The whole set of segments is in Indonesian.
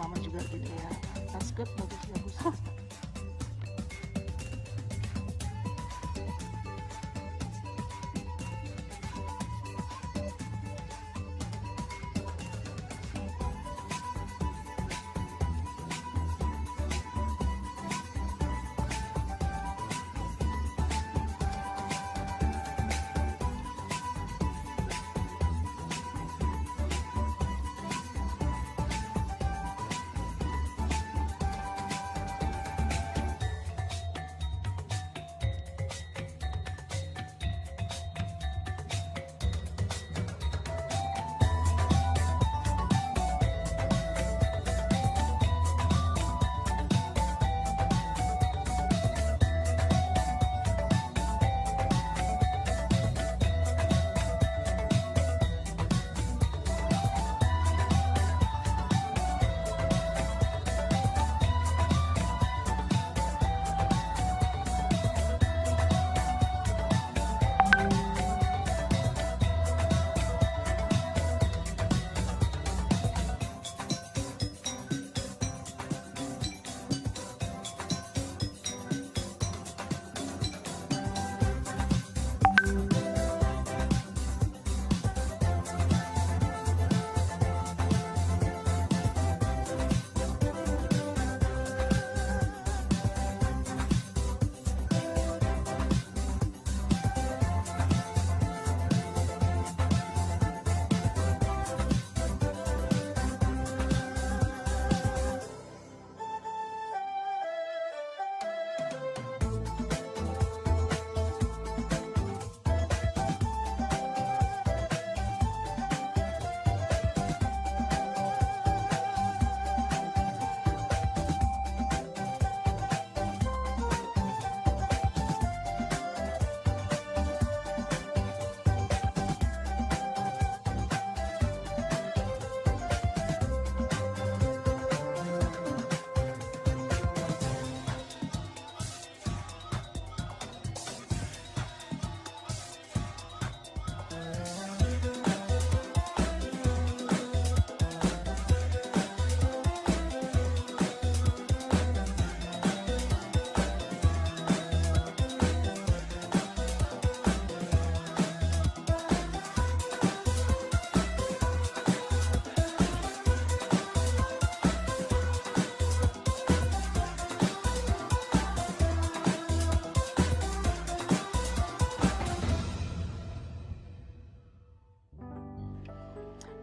bersama juga gitu ya. That's good, bagus.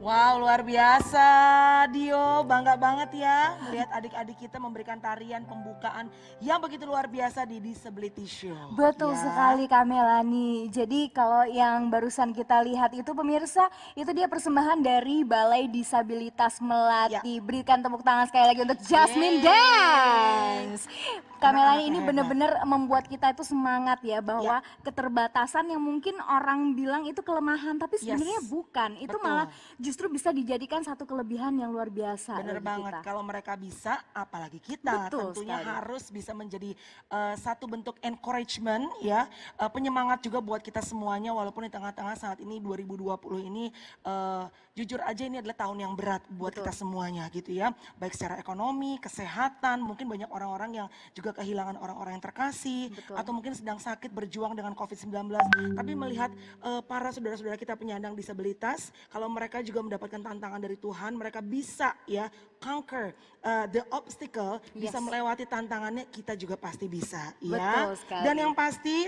Wow, luar biasa Dio, bangga banget ya melihat adik-adik kita memberikan tarian pembukaan yang begitu luar biasa di Disability Show. Betul ya. sekali Kak Melani. Jadi kalau yang barusan kita lihat itu pemirsa, itu dia persembahan dari Balai Disabilitas Melati. Berikan tepuk tangan sekali lagi untuk Jasmine Dance. Kak Melani ini benar-benar membuat kita itu semangat ya bahwa keterbatasan yang mungkin orang bilang itu kelemahan, tapi sebenarnya bukan. Itu malah justru bisa dijadikan satu kelebihan yang luar biasa. Bener banget, kita. kalau mereka bisa apalagi kita. Betul Tentunya sekali. harus bisa menjadi satu bentuk encouragement ya, penyemangat juga buat kita semuanya walaupun di tengah-tengah saat ini 2020 ini jujur aja ini adalah tahun yang berat buat kita semuanya gitu ya. Baik secara ekonomi, kesehatan, mungkin banyak orang-orang yang juga kehilangan orang-orang yang terkasih atau mungkin sedang sakit berjuang dengan COVID-19. Tapi melihat para saudara-saudara kita penyandang disabilitas, kalau mereka juga mendapatkan tantangan dari Tuhan, mereka bisa ya conquer the obstacle, bisa melewati tantangannya, kita juga pasti bisa ya. Betul sekali. Dan yang pasti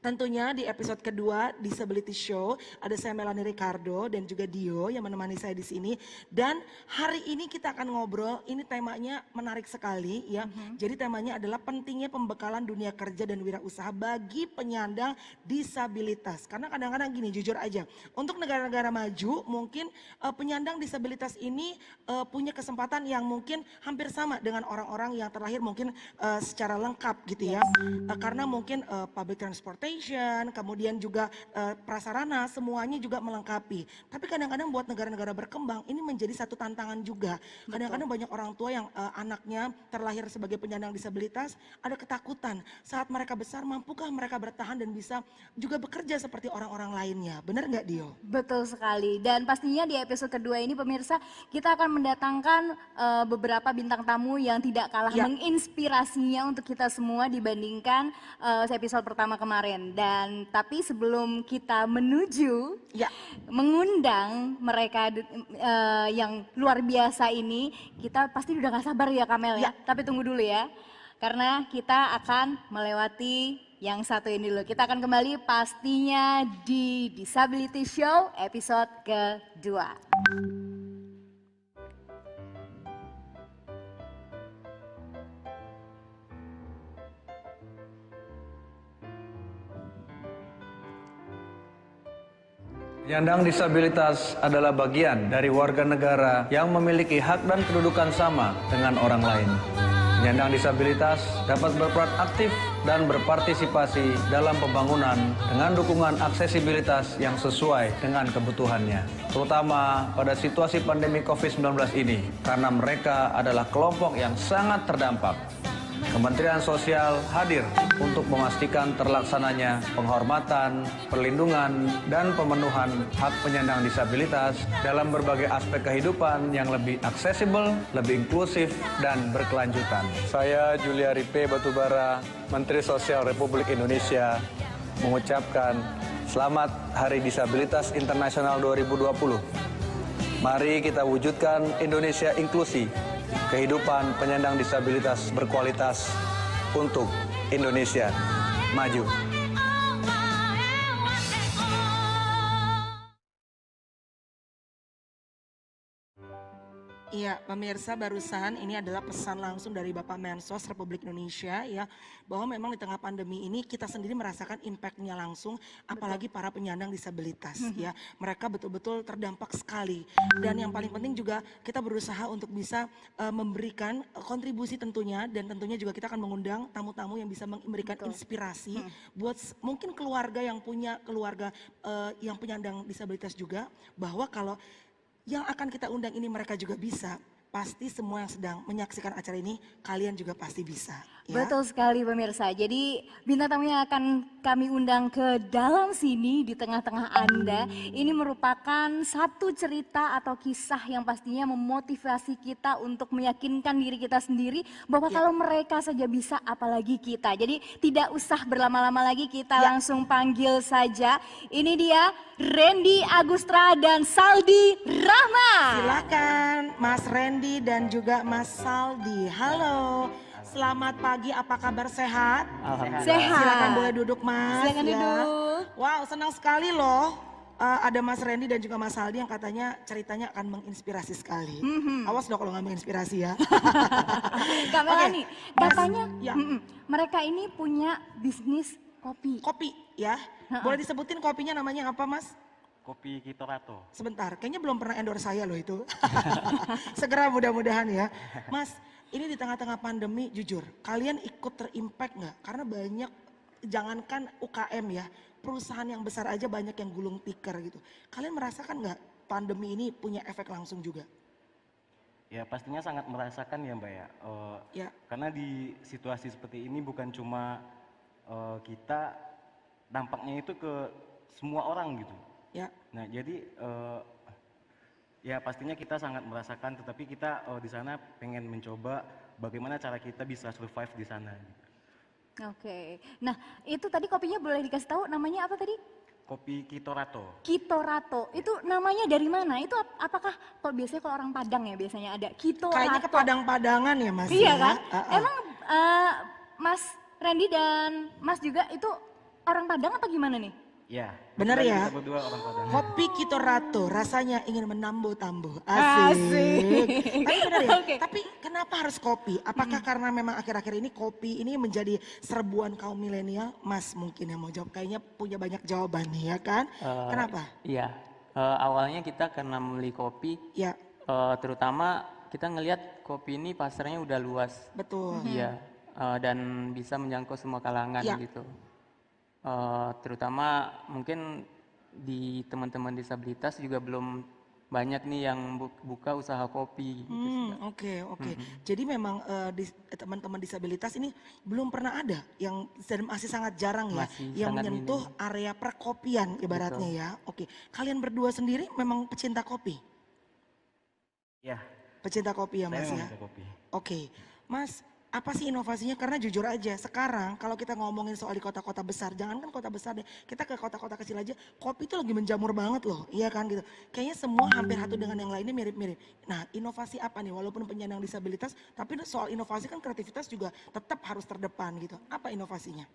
tentunya di episode kedua Disability Show ada saya Melanie Ricardo dan juga Dio yang menemani saya di sini. Dan hari ini kita akan ngobrol, ini temanya menarik sekali ya. Jadi temanya adalah pentingnya pembekalan dunia kerja dan wirausaha bagi penyandang disabilitas. Karena kadang-kadang gini, jujur aja, untuk negara-negara maju mungkin penyandang disabilitas ini punya kesempatan yang mungkin hampir sama dengan orang-orang yang terlahir mungkin secara lengkap gitu ya. Karena mungkin public transportation transportation, kemudian juga prasarana, semuanya juga melengkapi. Tapi kadang-kadang buat negara-negara berkembang ini menjadi satu tantangan juga. Kadang-kadang banyak orang tua yang anaknya terlahir sebagai penyandang disabilitas, ada ketakutan saat mereka besar mampukah mereka bertahan dan bisa juga bekerja seperti orang-orang lainnya. Benar nggak Dio? Betul sekali. Dan pastinya di episode kedua ini pemirsa kita akan mendatangkan beberapa bintang tamu yang tidak kalah Ya. menginspirasinya untuk kita semua dibandingkan episode pertama kemarin. Dan tapi sebelum kita menuju Ya. mengundang mereka yang luar biasa ini, kita pasti udah gak sabar ya Kamel ya. Tapi tunggu dulu ya. Karena kita akan melewati yang satu ini dulu. Kita akan kembali pastinya di Disability Show episode kedua. Penyandang disabilitas adalah bagian dari warga negara yang memiliki hak dan kedudukan sama dengan orang lain. Penyandang disabilitas dapat berperan aktif dan berpartisipasi dalam pembangunan dengan dukungan aksesibilitas yang sesuai dengan kebutuhannya, terutama pada situasi pandemi COVID-19 ini, karena mereka adalah kelompok yang sangat terdampak. Kementerian Sosial hadir untuk memastikan terlaksananya penghormatan, perlindungan, dan pemenuhan hak penyandang disabilitas dalam berbagai aspek kehidupan yang lebih aksesibel, lebih inklusif, dan berkelanjutan. Saya Juliari P. Batubara, Menteri Sosial Republik Indonesia, mengucapkan Selamat Hari Disabilitas Internasional 2020. Mari kita wujudkan Indonesia inklusi, kehidupan penyandang disabilitas berkualitas untuk Indonesia maju. Iya, pemirsa barusan ini adalah pesan langsung dari Bapak Mensos Republik Indonesia ya, bahwa memang di tengah pandemi ini kita sendiri merasakan impact-nya langsung, apalagi para penyandang disabilitas ya. Mereka betul-betul terdampak sekali. Dan yang paling penting juga kita berusaha untuk bisa memberikan kontribusi tentunya, dan tentunya juga kita akan mengundang tamu-tamu yang bisa memberikan inspirasi buat mungkin keluarga yang punya keluarga yang penyandang disabilitas juga, bahwa kalau yang akan kita undang ini mereka juga bisa. Pasti semua yang sedang menyaksikan acara ini, kalian juga pasti bisa. Ya? Betul sekali pemirsa. Jadi bintang tamu yang akan kami undang ke dalam sini di tengah-tengah Anda ini merupakan satu cerita atau kisah yang pastinya memotivasi kita untuk meyakinkan diri kita sendiri bahwa kalau mereka saja bisa, apalagi kita. Jadi tidak usah berlama-lama lagi, kita langsung panggil saja. Ini dia Randy Agustra dan Saldi Rahma. Silakan Mas Randy dan juga Mas Saldi. Halo. Selamat pagi, apa kabar, sehat? Sehat. Silakan boleh duduk Mas. Silakan duduk. Wow, senang sekali loh. Ada Mas Randy dan juga Mas Saldi yang katanya ceritanya akan menginspirasi sekali. Awas dong kalau nggak menginspirasi ya. Kak Melani, katanya ya. mereka ini punya bisnis kopi. Kopi ya. Boleh disebutin kopinya namanya apa Mas? Kopi Kitorato. Sebentar, kayaknya belum pernah endorse saya loh itu. Segera mudah-mudahan ya. Mas, ini di tengah-tengah pandemi jujur, kalian ikut terimpact nggak? Karena banyak, jangankan UKM ya, perusahaan yang besar aja banyak yang gulung tikar gitu. Kalian merasakan nggak pandemi ini punya efek langsung juga? Ya pastinya sangat merasakan ya Mbak ya. Ya. Karena di situasi seperti ini bukan cuma kita, dampaknya itu ke semua orang gitu. Ya. Nah jadi ya pastinya kita sangat merasakan, tetapi kita di sana pengen mencoba bagaimana cara kita bisa survive di sana. Oke, nah itu tadi kopinya boleh dikasih tahu namanya apa tadi? Kopi Kitorato. Kitorato, itu namanya dari mana? Itu apakah kalau biasanya kalau orang Padang ya biasanya ada Kitorato? Kayaknya ke Padang-Padangan ya Mas. Iya ya? kan? Emang Mas Randy dan Mas juga itu orang Padang apa gimana nih? Ya. Bener ya? Kita berdua orang Padang. Kopi Kitorato rasanya ingin menambuh-tambuh. Asik. Tapi benar ya, tapi kenapa harus kopi? Apakah karena memang akhir-akhir ini kopi ini menjadi serbuan kaum milenial? Mas mungkin yang mau jawab, kayaknya punya banyak jawaban nih ya kan? Kenapa? Iya, awalnya kita karena membeli kopi, Ya, terutama kita ngelihat kopi ini pasarnya udah luas. betul. Iya, dan bisa menjangkau semua kalangan Iya. gitu. Terutama mungkin di teman-teman disabilitas juga belum banyak nih yang buka usaha kopi gitu sih, Kak. Oke. Jadi memang teman-teman disabilitas ini belum pernah ada yang dan masih sangat jarang ya Masih yang sangat menyentuh minim. area perkopian ibaratnya Betul. ya. Oke. Kalian berdua sendiri memang pecinta kopi? Ya, Pecinta kopi ya saya Mas memang ya? bisa kopi. Oke, Mas, apa sih inovasinya? Karena jujur aja, sekarang kalau kita ngomongin soal di kota-kota besar, jangankan kota besar deh, kita ke kota-kota kecil aja, kopi itu lagi menjamur banget loh, iya kan gitu. Kayaknya semua hampir satu dengan yang lainnya mirip-mirip. Nah, inovasi apa nih? Walaupun penyandang disabilitas, tapi soal inovasi kan kreativitas juga tetap harus terdepan gitu. Apa inovasinya?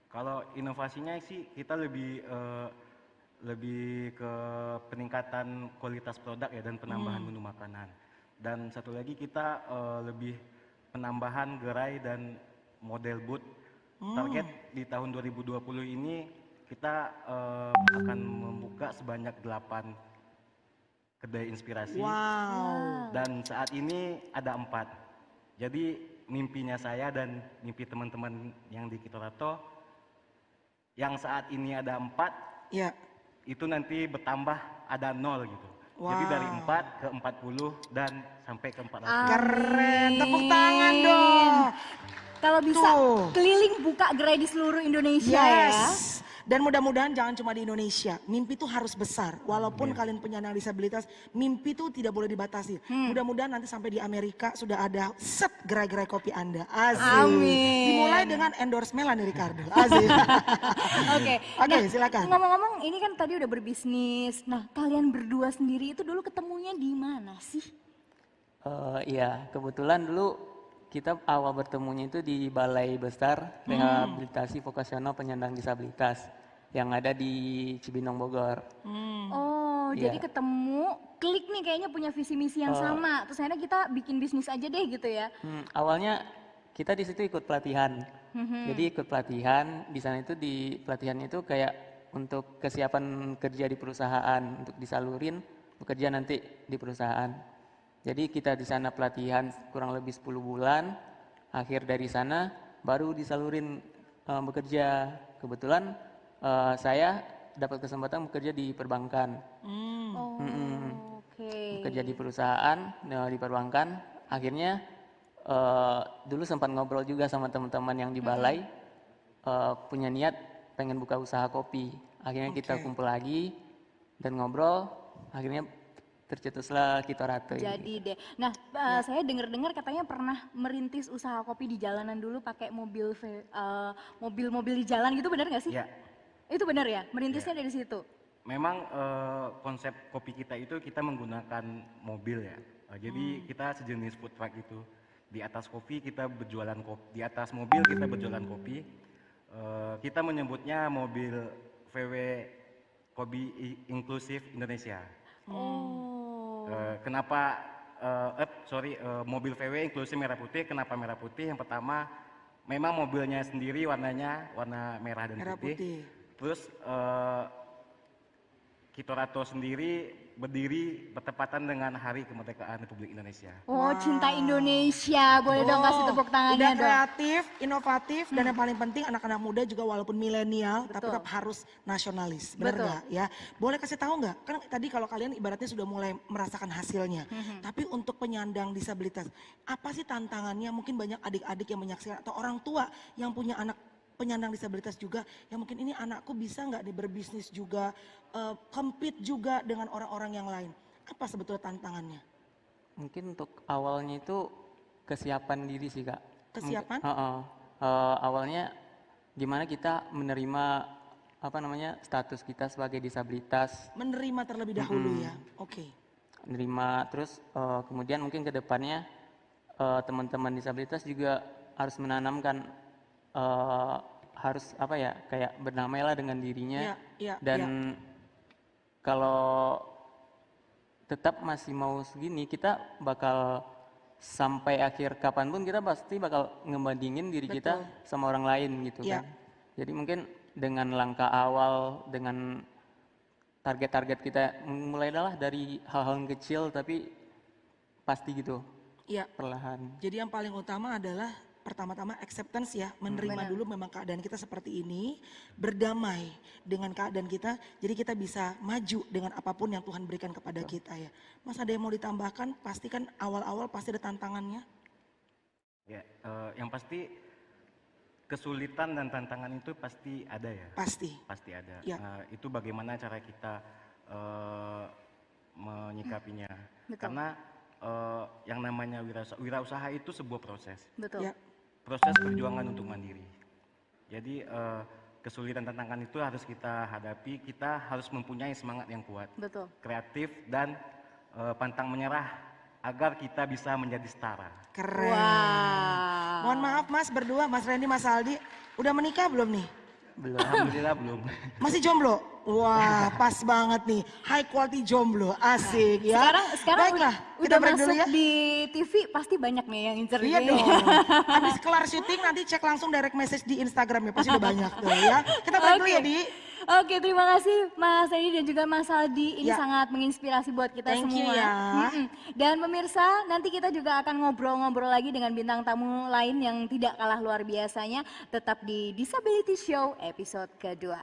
Kalau inovasinya sih kita lebih ke peningkatan kualitas produk ya dan penambahan menu makanan. Dan satu lagi kita lebih penambahan gerai dan model booth. Target di tahun 2020 ini kita akan membuka sebanyak 8 kedai inspirasi Wow. dan saat ini ada 4. Jadi mimpinya saya dan mimpi teman-teman yang di Kitorato yang saat ini ada 4 Ya, itu nanti bertambah ada 0 gitu. Jadi Wow. dari 4 ke 40 dan sampai ke 400. keren. Tepuk tangan dong. Kalau bisa Tuh. keliling buka gerai di seluruh Indonesia ya. Yes. Dan mudah-mudahan jangan cuma di Indonesia. Mimpi itu harus besar. Walaupun kalian penyandang disabilitas, mimpi itu tidak boleh dibatasi. Mudah-mudahan nanti sampai di Amerika sudah ada set gerai-gerai kopi Anda. Asik. Amin. Dimulai dengan endorse Melanie Ricardo. Asik. Oke. Oke, Nah, silakan. ngomong-ngomong ini kan tadi udah berbisnis. Nah, kalian berdua sendiri itu dulu ketemunya di mana sih? Iya, kebetulan dulu kita awal bertemunya itu di Balai Besar Rehabilitasi Vokasional Penyandang Disabilitas yang ada di Cibinong, Bogor. Oh, Iya. jadi ketemu, klik nih kayaknya punya visi misi yang sama. Terus akhirnya kita bikin bisnis aja deh gitu ya. Awalnya kita di situ ikut pelatihan. Jadi ikut pelatihan, di sana itu di pelatihannya itu kayak untuk kesiapan kerja di perusahaan, untuk disalurin bekerja nanti di perusahaan. Jadi kita di sana pelatihan kurang lebih 10 bulan, akhir dari sana baru disalurin bekerja. Kebetulan saya dapat kesempatan bekerja di perbankan. Oh, oke. Bekerja di perusahaan, di perbankan. Akhirnya dulu sempat ngobrol juga sama teman-teman yang di balai, punya niat pengen buka usaha kopi. Akhirnya kita Oke. kumpul lagi dan ngobrol, akhirnya tercetuslah Kitorato ini. Jadi deh. Nah, saya dengar-dengar katanya pernah merintis usaha kopi di jalanan dulu pakai mobil-mobil di jalan gitu, benar nggak sih? Ya, Itu benar ya? Merintisnya dari situ. memang konsep kopi kita itu kita menggunakan mobil ya. Jadi kita sejenis food truck itu. Di atas kopi kita berjualan kopi, di atas mobil kita berjualan kopi. Kita menyebutnya mobil VW Kopi Inklusif Indonesia. Oh. Kenapa mobil VW inklusif merah putih? Kenapa merah putih? Yang pertama, memang mobilnya sendiri warnanya warna merah dan Merah putih. Terus Kitorato sendiri berdiri bertepatan dengan Hari Kemerdekaan Republik Indonesia. Oh, cinta Indonesia. Boleh dong kasih tepuk tangannya Udah dong. kreatif, inovatif, dan yang paling penting anak-anak muda juga walaupun milenial, tapi Betul. tetap harus nasionalis, benar Betul. nggak ya? Boleh kasih tahu nggak? Kan tadi kalau kalian ibaratnya sudah mulai merasakan hasilnya, tapi untuk penyandang disabilitas, apa sih tantangannya? Mungkin banyak adik-adik yang menyaksikan atau orang tua yang punya anak penyandang disabilitas juga, yang mungkin ini anakku bisa nggak nih berbisnis juga, compete juga dengan orang-orang yang lain. Apa sebetulnya tantangannya? Mungkin untuk awalnya itu kesiapan diri sih, Kak. Kesiapan? Awalnya gimana kita menerima status kita sebagai disabilitas, Menerima terlebih dahulu ya, oke. menerima terus kemudian mungkin ke depannya teman-teman disabilitas juga harus menanamkan harus kayak berdamailah dengan dirinya Iya, dan kalau tetap masih mau segini kita bakal sampai akhir kapanpun kita pasti bakal ngebandingin diri kita sama orang lain gitu Iya. kan. Jadi mungkin dengan langkah awal, dengan target-target kita mulailah dari hal-hal yang kecil tapi pasti gitu Iya. perlahan. Jadi yang paling utama adalah pertama-tama acceptance ya, menerima dulu memang keadaan kita seperti ini, berdamai dengan keadaan kita, jadi kita bisa maju dengan apapun yang Tuhan berikan kepada kita ya. Mas ada yang mau ditambahkan? Pasti kan awal-awal pasti ada tantangannya. Ya, yang pasti kesulitan dan tantangan itu pasti ada ya. Pasti. Pasti ada. Ya. Itu bagaimana cara kita menyikapinya. Betul. Karena yang namanya wirausaha itu sebuah proses. Betul. Ya. Proses perjuangan untuk mandiri. Jadi kesulitan tantangan itu harus kita hadapi, kita harus mempunyai semangat yang kuat, Betul. kreatif dan pantang menyerah agar kita bisa menjadi setara. Keren. Wow. Mohon maaf Mas berdua, Mas Randy, Mas Aldi, udah menikah belum nih? Belum. Alhamdulillah belum. Masih jomblo? Wah, pas banget nih. High quality jomblo, asik ya. Sekarang Baiklah, kita udah break dulu masuk ya. di TV pasti banyak nih yang incer Iya ini. dong. Habis kelar syuting nanti cek langsung direct message di Instagram ya, pasti udah banyak tuh ya. Kita break dulu ya, Di. Oke, terima kasih Mas Randy dan juga Mas Aldi. Ini Ya. sangat menginspirasi buat kita Thank you semua. ya. Dan pemirsa, nanti kita juga akan ngobrol-ngobrol lagi dengan bintang tamu lain yang tidak kalah luar biasanya. Tetap di Disability Show episode kedua.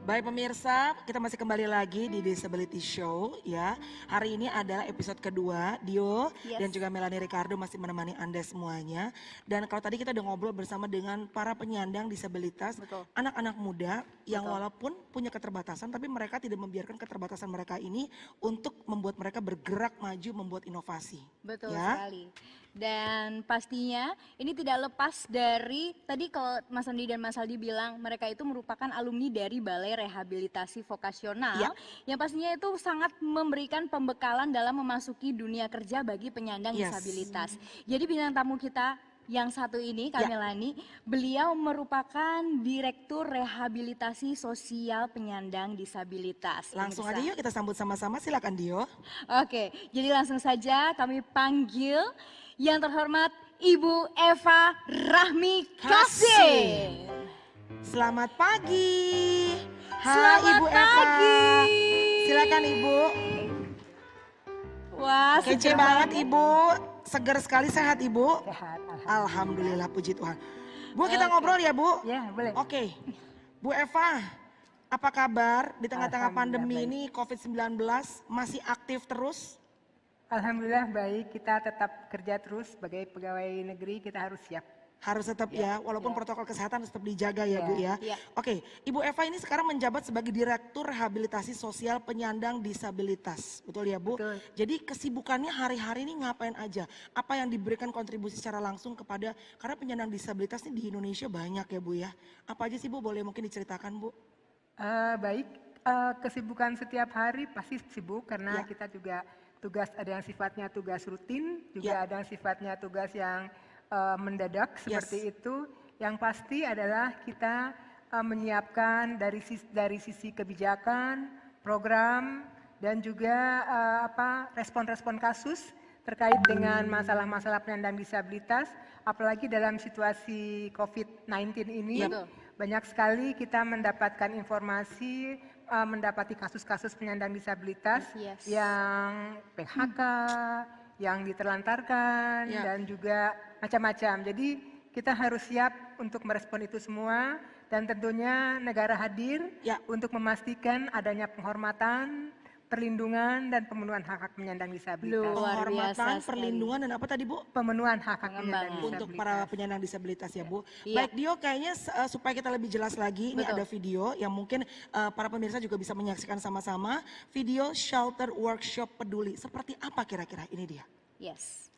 Baik pemirsa, kita masih kembali lagi di Disability Show ya. Hari ini adalah episode kedua, Dio Yes. dan juga Melanie Ricardo masih menemani Anda semuanya. Dan kalau tadi kita udah ngobrol bersama dengan para penyandang disabilitas, Betul. anak-anak muda yang Betul. walaupun punya keterbatasan tapi mereka tidak membiarkan keterbatasan mereka ini untuk membuat mereka bergerak maju membuat inovasi. Betul Ya. sekali. Dan pastinya ini tidak lepas dari, tadi kalau Mas Andi dan Mas Aldi bilang mereka itu merupakan alumni dari Balai Rehabilitasi Vokasional Ya. yang pastinya itu sangat memberikan pembekalan dalam memasuki dunia kerja bagi penyandang Yes. disabilitas. Jadi bintang tamu kita yang satu ini, Kak Ya. Melani, beliau merupakan Direktur Rehabilitasi Sosial Penyandang Disabilitas. Langsung Pemirsa. aja yuk kita sambut sama-sama, silakan Dio. Oke, jadi langsung saja kami panggil yang terhormat Ibu Eva Rahmi Kasih. Selamat pagi. Hai Selamat Ibu Eva. pagi. Silakan Ibu. Wah, Kece seger banget Ibu. Segar sekali, sehat Ibu? Sehat, Alhamdulillah, puji Tuhan. Bu, kita ngobrol ya Bu? ya boleh. Oke. Bu Eva, apa kabar di tengah-tengah Alhamdulillah, pandemi ini COVID-19 masih aktif terus? Alhamdulillah baik, kita tetap kerja terus sebagai pegawai negeri, kita harus siap. Harus tetap ya, walaupun protokol kesehatan tetap dijaga ya Bu ya. Ya. Oke, Ibu Eva ini sekarang menjabat sebagai Direktur Rehabilitasi Sosial Penyandang Disabilitas. Betul ya Bu? Betul. Jadi kesibukannya hari-hari ini ngapain aja? Apa yang diberikan kontribusi secara langsung kepada, karena penyandang disabilitas ini di Indonesia banyak ya Bu ya. Apa aja sih Bu, boleh mungkin diceritakan Bu? Baik, kesibukan setiap hari pasti sibuk karena Ya. kita juga tugas ada yang sifatnya tugas rutin, juga Ya. ada yang sifatnya tugas yang mendadak seperti itu. Yang pasti adalah kita menyiapkan dari sisi kebijakan, program, dan juga respon-respon kasus terkait dengan masalah-masalah penyandang disabilitas, apalagi dalam situasi COVID-19 ini. Ya. Betul. banyak sekali kita mendapatkan informasi, mendapati kasus-kasus penyandang disabilitas Yes. yang PHK, yang diterlantarkan, dan juga macam-macam. Jadi kita harus siap untuk merespon itu semua, dan tentunya negara hadir untuk memastikan adanya penghormatan, perlindungan, dan pemenuhan hak-hak penyandang disabilitas. Luar biasa Penghormatan, sekali. perlindungan, dan apa tadi Bu? Pemenuhan hak-hak penyandang disabilitas. Untuk para penyandang disabilitas ya Bu. Iya. Baik Dio, kayaknya supaya kita lebih jelas lagi, ini ada video yang mungkin para pemirsa juga bisa menyaksikan sama-sama. Video Shelter Workshop Peduli. Seperti apa kira-kira? Ini dia. Yes.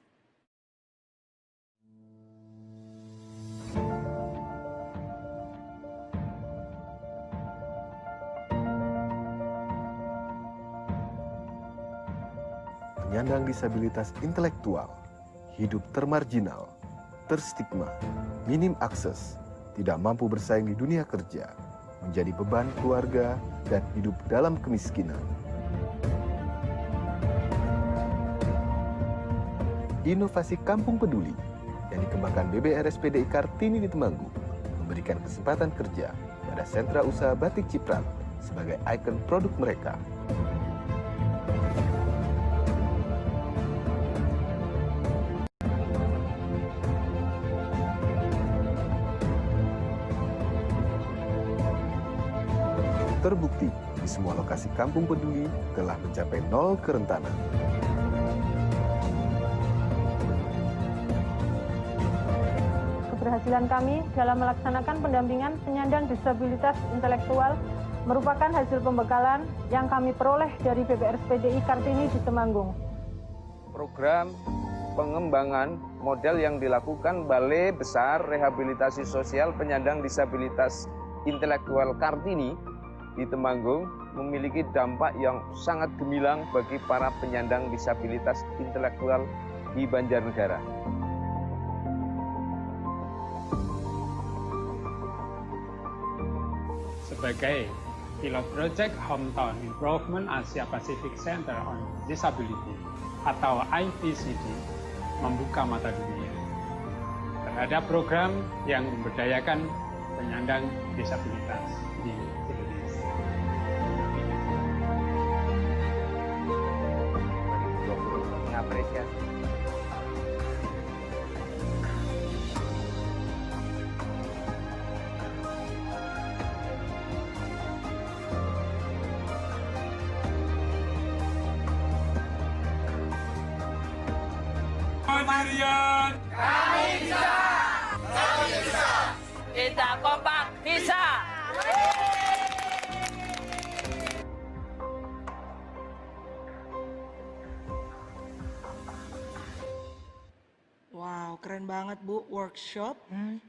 Penyandang disabilitas intelektual, hidup termarginal, terstigma, minim akses, tidak mampu bersaing di dunia kerja, menjadi beban keluarga, dan hidup dalam kemiskinan. Inovasi Kampung Peduli yang dikembangkan BBRSPDI Kartini di Temanggung memberikan kesempatan kerja pada sentra usaha batik Ciprat sebagai ikon produk mereka. Terbukti di semua lokasi Kampung Peduli telah mencapai 0 kerentanan. Keberhasilan kami dalam melaksanakan pendampingan penyandang disabilitas intelektual merupakan hasil pembekalan yang kami peroleh dari BBRSPDI Kartini di Temanggung. Program pengembangan model yang dilakukan Balai Besar Rehabilitasi Sosial Penyandang Disabilitas Intelektual Kartini di Temanggung memiliki dampak yang sangat gemilang bagi para penyandang disabilitas intelektual di Banjarnegara. Sebagai pilot project Hometown Improvement Asia Pacific Center on Disability atau IPCD membuka mata dunia terhadap program yang memberdayakan penyandang disabilitas di Indonesia. Mengapresiasi Mandirian. Kami bisa. Kami bisa. Kita kompak bisa. Wow, keren banget Bu. Workshop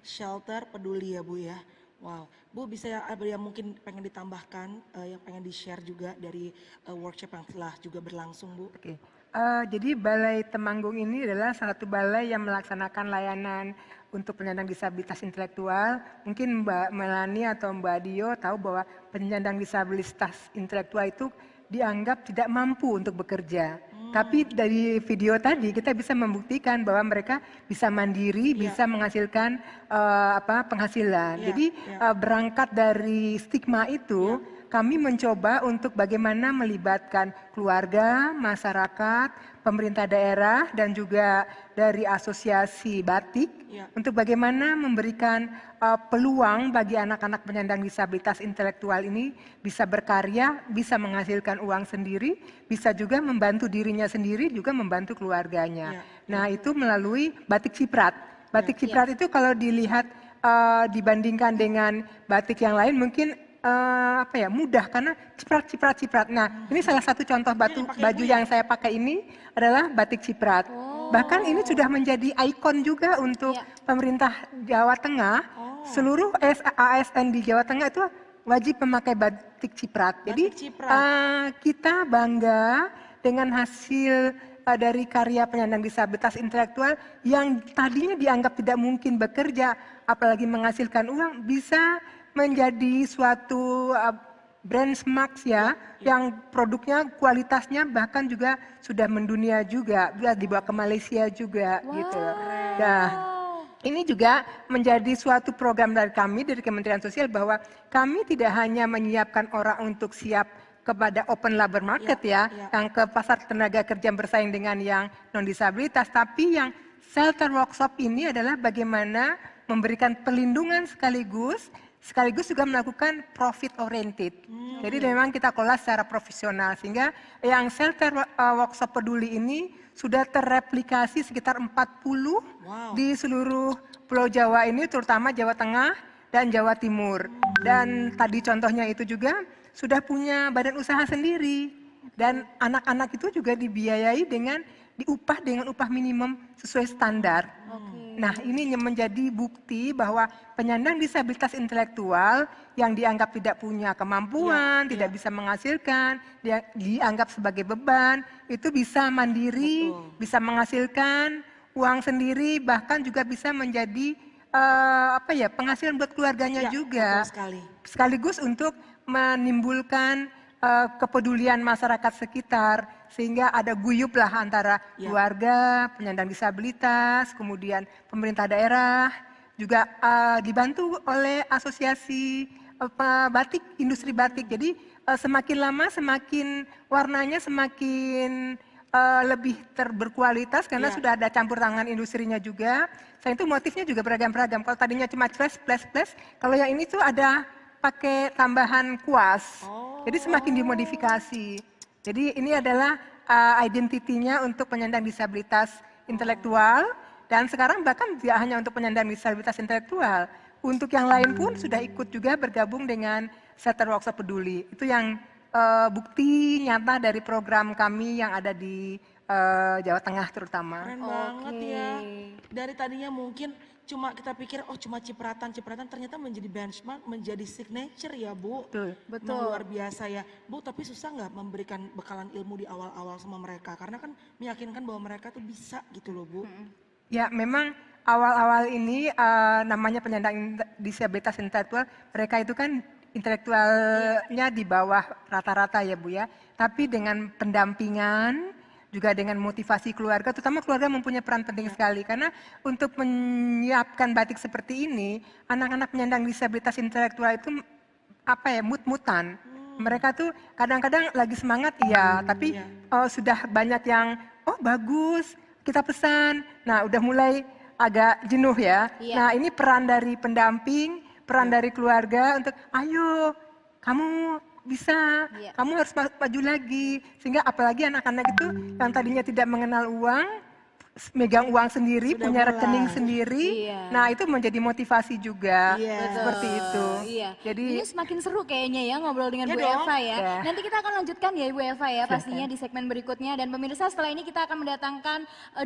Shelter Peduli ya Bu ya. Wow, Bu bisa ada yang mungkin pengen ditambahkan, yang pengen di-share juga dari workshop yang telah juga berlangsung Bu? Oke. Jadi Balai Temanggung ini adalah salah satu balai yang melaksanakan layanan untuk penyandang disabilitas intelektual. Mungkin Mbak Melani atau Mbak Dio tahu bahwa penyandang disabilitas intelektual itu dianggap tidak mampu untuk bekerja. Tapi dari video tadi kita bisa membuktikan bahwa mereka bisa mandiri, bisa menghasilkan penghasilan. Jadi berangkat dari stigma itu, kami mencoba untuk bagaimana melibatkan keluarga, masyarakat, pemerintah daerah, dan juga dari asosiasi batik untuk bagaimana memberikan peluang bagi anak-anak penyandang disabilitas intelektual ini bisa berkarya, bisa menghasilkan uang sendiri, bisa juga membantu dirinya sendiri, juga membantu keluarganya. Nah itu melalui batik Ciprat. Batik Ciprat itu kalau dilihat dibandingkan dengan batik yang lain mungkin mudah karena ciprat. Nah, ini salah satu contoh baju yang saya pakai ini adalah batik Ciprat. Bahkan ini sudah menjadi ikon juga untuk pemerintah Jawa Tengah. Seluruh ASN di Jawa Tengah itu wajib memakai batik Ciprat. Jadi kita bangga dengan hasil dari karya penyandang disabilitas intelektual yang tadinya dianggap tidak mungkin bekerja, apalagi menghasilkan uang, bisa menjadi suatu brand smart yang produknya kualitasnya bahkan juga sudah mendunia juga, dibawa ke Malaysia juga gitu. Nah, ini juga menjadi suatu program dari kami, dari Kementerian Sosial, bahwa kami tidak hanya menyiapkan orang untuk siap kepada open labor market yang ke pasar tenaga kerja bersaing dengan yang non-disabilitas, tapi yang shelter workshop ini adalah bagaimana memberikan perlindungan sekaligus juga melakukan profit oriented. Jadi memang kita kelola secara profesional, sehingga yang shelter workshop peduli ini sudah terreplikasi sekitar 40 di seluruh Pulau Jawa ini, terutama Jawa Tengah dan Jawa Timur. Dan tadi contohnya itu juga sudah punya badan usaha sendiri, dan anak-anak itu juga dibiayai dengan diupah dengan upah minimum sesuai standar. Nah, ini menjadi bukti bahwa penyandang disabilitas intelektual yang dianggap tidak punya kemampuan, tidak bisa menghasilkan, dia dianggap sebagai beban, itu bisa mandiri, bisa menghasilkan uang sendiri, bahkan juga bisa menjadi penghasilan buat keluarganya juga. Sekaligus untuk menimbulkan kepedulian masyarakat sekitar, sehingga ada guyup lah antara keluarga, penyandang disabilitas, kemudian pemerintah daerah, juga dibantu oleh asosiasi batik, industri batik. Jadi semakin lama semakin warnanya semakin lebih berkualitas karena sudah ada campur tangan industrinya juga. Selain itu motifnya juga beragam-beragam. Kalau tadinya cuma flash, kalau yang ini tuh ada pakai tambahan kuas. Jadi semakin dimodifikasi. Jadi ini adalah identitinya untuk penyandang disabilitas intelektual, dan sekarang bahkan tidak hanya untuk penyandang disabilitas intelektual, untuk yang lain pun sudah ikut juga bergabung dengan Shelter Workshop Peduli. Itu yang bukti nyata dari program kami yang ada di Jawa Tengah terutama. Keren banget ya. Dari tadinya mungkin cuma kita pikir cuma cipratan, ternyata menjadi benchmark, menjadi signature ya Bu. Betul. Luar biasa ya Bu. Tapi susah nggak memberikan bekalan ilmu di awal-awal sama mereka, karena kan meyakinkan bahwa mereka tuh bisa gitu loh Bu. Ya memang awal-awal ini namanya penyandang disabilitas intelektual, mereka itu kan intelektualnya di bawah rata-rata ya Bu ya. Tapi dengan pendampingan, juga dengan motivasi keluarga, terutama keluarga mempunyai peran penting sekali, karena untuk menyiapkan batik seperti ini, anak-anak penyandang disabilitas intelektual itu mut-mutan. Mereka tuh kadang-kadang lagi semangat tapi sudah banyak yang bagus, kita pesan. Nah udah mulai agak jenuh ya. Nah ini peran dari pendamping, peran dari keluarga untuk ayo kamu bisa, kamu harus maju lagi. Sehingga apalagi anak-anak itu yang tadinya tidak mengenal uang, megang uang sendiri, sudah punya rekening sendiri. Nah itu menjadi motivasi juga, seperti itu. Jadi ini semakin seru kayaknya ya ngobrol dengan Bu Eva ya. Nanti kita akan lanjutkan ya Ibu Eva ya pastinya di segmen berikutnya. Dan pemirsa, setelah ini kita akan mendatangkan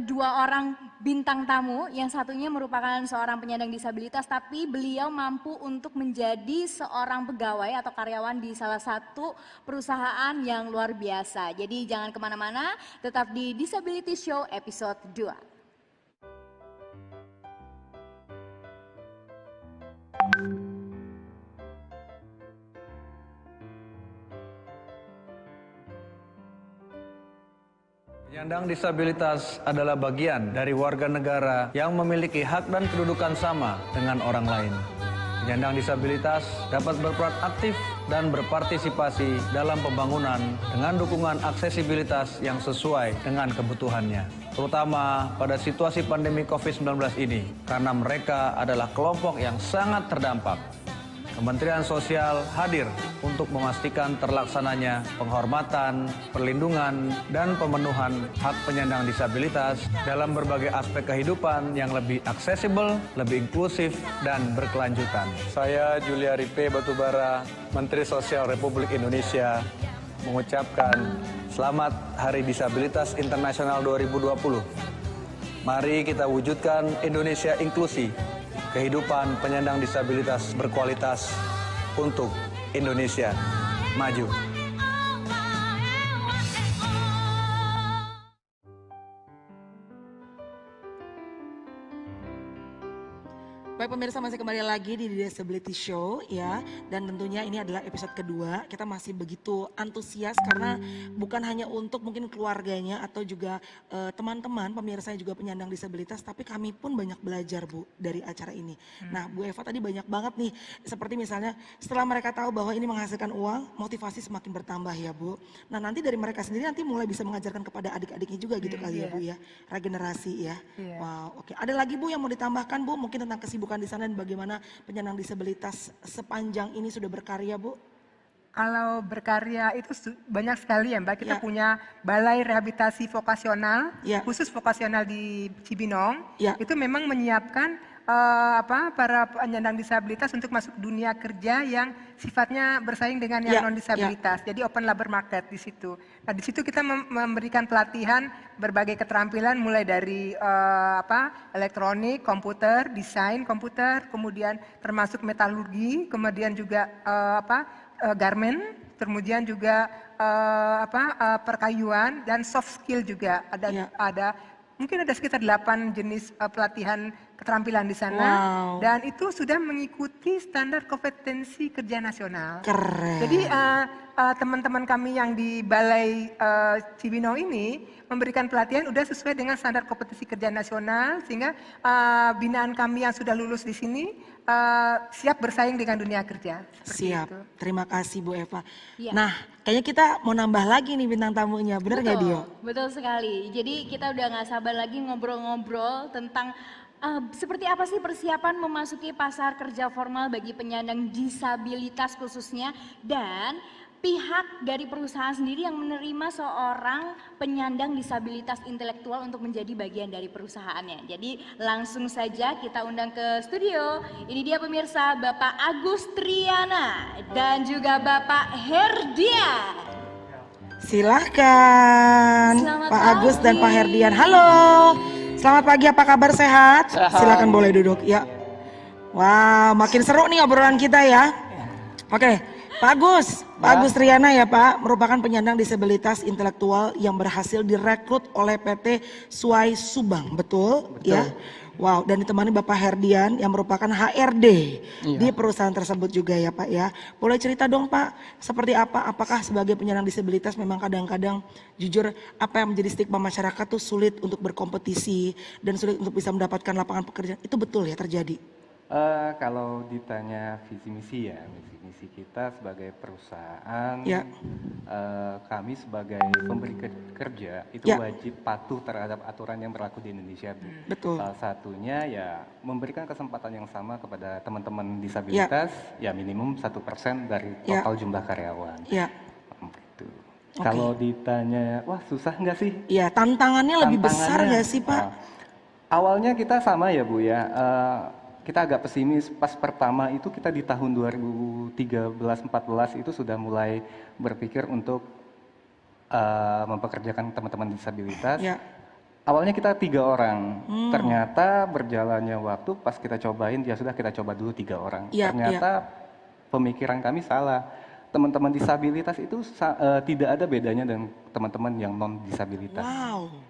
dua orang bintang tamu. Yang satunya merupakan seorang penyandang disabilitas, tapi beliau mampu untuk menjadi seorang pegawai atau karyawan di salah satu perusahaan yang luar biasa. Jadi jangan kemana-mana, tetap di Disability Show episode 2. Penyandang disabilitas adalah bagian dari warga negara yang memiliki hak dan kedudukan sama dengan orang lain. Penyandang disabilitas dapat berperan aktif dan berpartisipasi dalam pembangunan dengan dukungan aksesibilitas yang sesuai dengan kebutuhannya, terutama pada situasi pandemi COVID-19 ini, karena mereka adalah kelompok yang sangat terdampak. Kementerian Sosial hadir untuk memastikan terlaksananya penghormatan, perlindungan, dan pemenuhan hak penyandang disabilitas dalam berbagai aspek kehidupan yang lebih aksesibel, lebih inklusif, dan berkelanjutan. Saya Juliari P. Batubara, Menteri Sosial Republik Indonesia, mengucapkan Selamat Hari Disabilitas Internasional 2020. Mari kita wujudkan Indonesia inklusi, kehidupan penyandang disabilitas berkualitas untuk Indonesia maju. Baik pemirsa, masih kembali lagi di Disability Show ya. Dan tentunya ini adalah episode kedua. Kita masih begitu antusias karena bukan hanya untuk mungkin keluarganya atau juga teman-teman pemirsa yang juga penyandang disabilitas, tapi kami pun banyak belajar Bu dari acara ini. Nah Bu Eva tadi banyak banget nih, seperti misalnya setelah mereka tahu bahwa ini menghasilkan uang, motivasi semakin bertambah ya Bu. Nah nanti dari mereka sendiri nanti mulai bisa mengajarkan kepada adik-adiknya juga gitu kali ya Bu ya. Regenerasi ya. Wow, oke. Ada lagi Bu yang mau ditambahkan Bu, mungkin tentang kesibukan di sana dan bagaimana penyandang disabilitas sepanjang ini sudah berkarya Bu? Kalau berkarya itu banyak sekali ya Mbak. Kita punya balai rehabilitasi vokasional, khusus vokasional di Cibinong. Itu memang menyiapkan para penyandang disabilitas untuk masuk dunia kerja yang sifatnya bersaing dengan yang non disabilitas. Jadi open labor market di situ. Nah di situ kita memberikan pelatihan berbagai keterampilan mulai dari elektronik, komputer, desain komputer, kemudian termasuk metalurgi, kemudian juga garment, kemudian juga perkayuan dan soft skill juga ada mungkin ada sekitar 8 jenis pelatihan keterampilan di sana dan itu sudah mengikuti standar kompetensi kerja nasional. Keren. Jadi teman-teman kami yang di Balai Cibinong ini memberikan pelatihan udah sesuai dengan standar kompetensi kerja nasional sehingga binaan kami yang sudah lulus di sini siap bersaing dengan dunia kerja. Siap, itu. Terima kasih Bu Eva. Nah kayaknya kita mau nambah lagi nih bintang tamunya, bener nggak Dio? Betul sekali, jadi kita udah gak sabar lagi ngobrol-ngobrol tentang seperti apa sih persiapan memasuki pasar kerja formal bagi penyandang disabilitas khususnya, dan pihak dari perusahaan sendiri yang menerima seorang penyandang disabilitas intelektual untuk menjadi bagian dari perusahaannya. Jadi langsung saja kita undang ke studio. Ini dia pemirsa, Bapak Agus Triana dan juga Bapak Herdian. Silahkan Pak Agus dan Pak Herdian. Halo, selamat pagi, apa kabar, sehat? Silahkan boleh duduk ya. Wow, makin seru nih obrolan kita ya. Oke, Pak Agus Triana ya Pak, merupakan penyandang disabilitas intelektual yang berhasil direkrut oleh PT Suai Subang, betul? Ya. Wow, dan ditemani Bapak Herdian yang merupakan HRD di perusahaan tersebut juga ya Pak ya. Boleh cerita dong Pak, seperti apa? Apakah sebagai penyandang disabilitas memang kadang-kadang jujur apa yang menjadi stigma masyarakat tuh sulit untuk berkompetisi dan sulit untuk bisa mendapatkan lapangan pekerjaan, itu betul ya terjadi? Kalau ditanya visi misi ya, visi misi kita sebagai perusahaan, kami sebagai pemberi kerja itu wajib patuh terhadap aturan yang berlaku di Indonesia. Betul. Salah satunya ya memberikan kesempatan yang sama kepada teman-teman disabilitas, ya minimum 1% dari total jumlah karyawan. Gitu. Kalau ditanya, wah susah nggak sih? Iya, tantangannya lebih besar nggak sih Pak? Awalnya kita sama ya Bu ya. Kita agak pesimis pas pertama itu kita di tahun 2013-14 itu sudah mulai berpikir untuk mempekerjakan teman-teman disabilitas. Awalnya kita 3 orang, ternyata berjalannya waktu pas kita cobain ya sudah kita coba dulu 3 orang. Ternyata pemikiran kami salah. Teman-teman disabilitas itu tidak ada bedanya dengan teman-teman yang non disabilitas.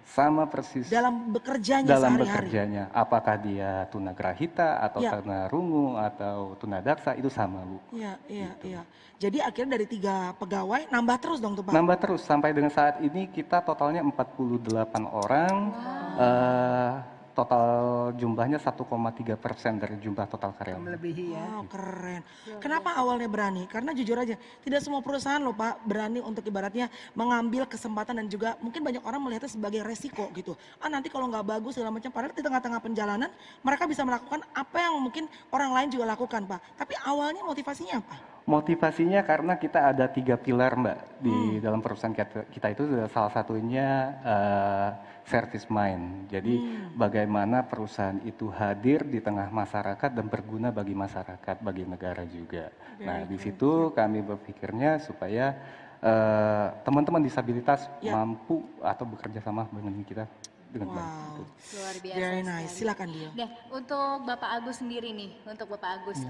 Sama persis. Dalam bekerjanya dalam sehari-hari. Bekerjanya, apakah dia tunagrahita atau tunarungu atau tunadaksa itu sama Bu. Iya. Jadi akhirnya dari 3 pegawai nambah terus dong tuh Pak? Nambah terus sampai dengan saat ini kita totalnya 48 orang. Total jumlahnya 1,3% dari jumlah total karyawan. Melebihi ya. Wow, keren. Kenapa awalnya berani? Karena jujur aja, tidak semua perusahaan loh Pak berani untuk ibaratnya mengambil kesempatan dan juga mungkin banyak orang melihatnya sebagai resiko gitu. Nanti kalau nggak bagus segala macam, padahal di tengah-tengah perjalanan mereka bisa melakukan apa yang mungkin orang lain juga lakukan Pak. Tapi awalnya motivasinya apa? Motivasinya karena kita ada 3 pilar Mbak di dalam perusahaan kita itu salah satunya service mind. Jadi bagaimana perusahaan itu hadir di tengah masyarakat dan berguna bagi masyarakat, bagi negara juga. Nah di situ kami berpikirnya supaya teman-teman disabilitas mampu atau bekerja sama dengan kita dengan baik. Luar biasa. Very nice. Silakan dia. Nah, untuk Bapak Agus sendiri nih,